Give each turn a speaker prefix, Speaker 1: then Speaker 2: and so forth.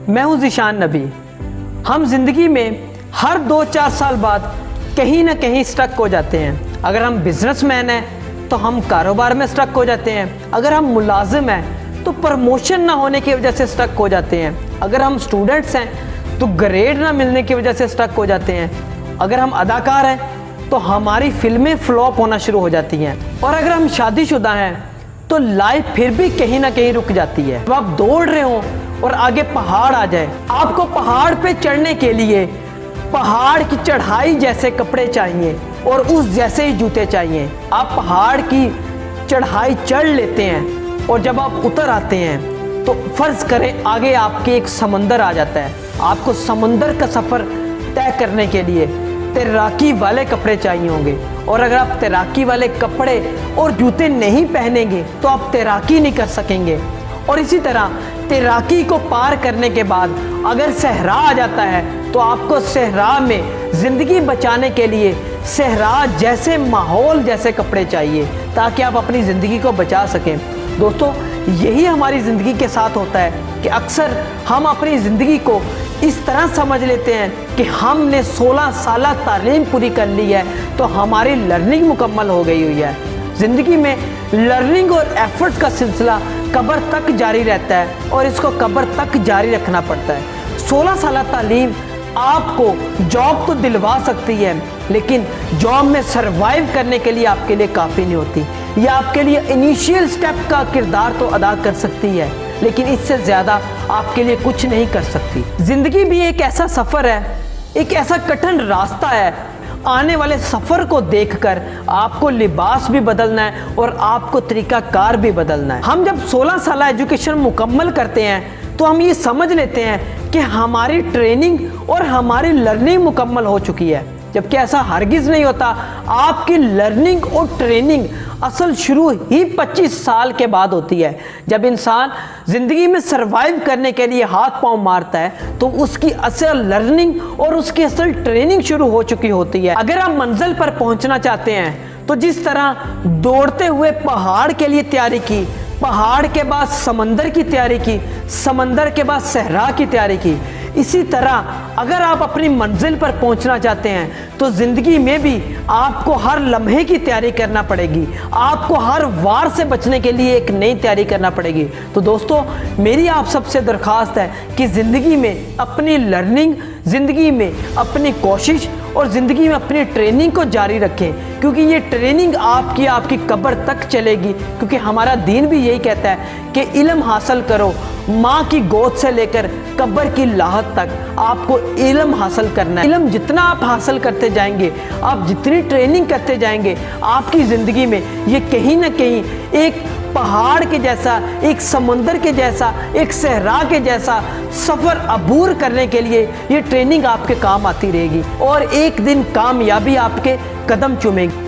Speaker 1: मैं हूं ज़ीशान नबी। हम ज़िंदगी में हर 2-4 साल बाद कहीं ना कहीं स्टक हो जाते हैं। अगर हम बिजनेसमैन हैं तो हम कारोबार में स्टक हो जाते हैं। अगर हम मुलाजिम हैं तो प्रमोशन ना होने की वजह से स्टक हो जाते हैं। अगर हम स्टूडेंट्स हैं तो ग्रेड ना मिलने की वजह से स्टक हो जाते हैं। अगर हम अदाकार हैं तो हमारी फिल्में फ्लॉप होना शुरू हो जाती हैं। और अगर हम शादीशुदा हैं तो लाइफ फिर भी कहीं ना कहीं रुक जाती है। जब आप दौड़ रहे हो और आगे पहाड़ आ जाए, आपको पहाड़ पे चढ़ने के लिए पहाड़ की चढ़ाई जैसे कपड़े चाहिए और उस जैसे ही जूते चाहिए। आप पहाड़ की चढ़ाई चढ़ लेते हैं और जब आप उतर आते हैं तो फर्ज करें आगे आपके एक समंदर आ जाता है। आपको समंदर का सफ़र तय करने के लिए तैराकी वाले कपड़े चाहिए होंगे, और अगर आप तैराकी वाले कपड़े और जूते नहीं पहनेंगे तो आप तैराकी नहीं कर सकेंगे। और इसी तरह तैराकी को पार करने के बाद अगर सहरा आ जाता है तो आपको सहरा में ज़िंदगी बचाने के लिए सहरा जैसे माहौल जैसे कपड़े चाहिए ताकि आप अपनी ज़िंदगी को बचा सकें। दोस्तों, यही हमारी ज़िंदगी के साथ होता है कि अक्सर हम अपनी ज़िंदगी को इस तरह समझ लेते हैं कि हमने 16 साल तालीम पूरी कर ली है तो हमारी लर्निंग मुकम्मल हो गई हुई है। ज़िंदगी में लर्निंग और एफर्ट्स का सिलसिला कब्र तक जारी रहता है और इसको कब्र तक जारी रखना पड़ता है। 16 साल तालीम आपको जॉब तो दिलवा सकती है, लेकिन जॉब में सरवाइव करने के लिए आपके लिए काफ़ी नहीं होती। यह आपके लिए इनिशियल स्टेप का किरदार तो अदा कर सकती है, लेकिन इससे ज़्यादा आपके लिए कुछ नहीं कर सकती। ज़िंदगी भी एक ऐसा सफ़र है, एक ऐसा कठिन रास्ता है। आने वाले सफ़र को देखकर आपको लिबास भी बदलना है और आपको तरीक़ाकार भी बदलना है। हम जब 16 साल एजुकेशन मुकम्मल करते हैं तो हम ये समझ लेते हैं कि हमारी ट्रेनिंग और हमारी लर्निंग मुकम्मल हो चुकी है, जबकि ऐसा हरगिज़ नहीं होता। आपकी लर्निंग और ट्रेनिंग असल शुरू ही 25 साल के बाद होती है। जब इंसान ज़िंदगी में सरवाइव करने के लिए हाथ पांव मारता है तो उसकी असल लर्निंग और उसकी असल ट्रेनिंग शुरू हो चुकी होती है। अगर आप मंजिल पर पहुंचना चाहते हैं तो जिस तरह दौड़ते हुए पहाड़ के लिए तैयारी की, पहाड़ के बाद समंदर की तैयारी की, समंदर के बाद सहरा की तैयारी की, इसी तरह अगर आप अपनी मंजिल पर पहुंचना चाहते हैं तो ज़िंदगी में भी आपको हर लम्हे की तैयारी करना पड़ेगी। आपको हर वार से बचने के लिए एक नई तैयारी करना पड़ेगी। तो दोस्तों, मेरी आप सबसे दरख्वास्त है कि ज़िंदगी में अपनी लर्निंग, ज़िंदगी में अपनी कोशिश और ज़िंदगी में अपनी ट्रेनिंग को जारी रखें, क्योंकि ये ट्रेनिंग आपकी कब्र तक चलेगी। क्योंकि हमारा दीन भी यही कहता है कि इल्म हासिल करो, माँ की गोद से लेकर कब्र की लाहत तक आपको इल्म हासिल करना है। इल्म जितना आप हासिल करते जाएंगे, आप जितनी ट्रेनिंग करते जाएंगे, आपकी ज़िंदगी में ये कहीं ना कहीं एक पहाड़ के जैसा, एक समंदर के जैसा, एक सहरा के जैसा सफ़र अबूर करने के लिए ये ट्रेनिंग आपके काम आती रहेगी और एक दिन कामयाबी आपके कदम चूमेगी।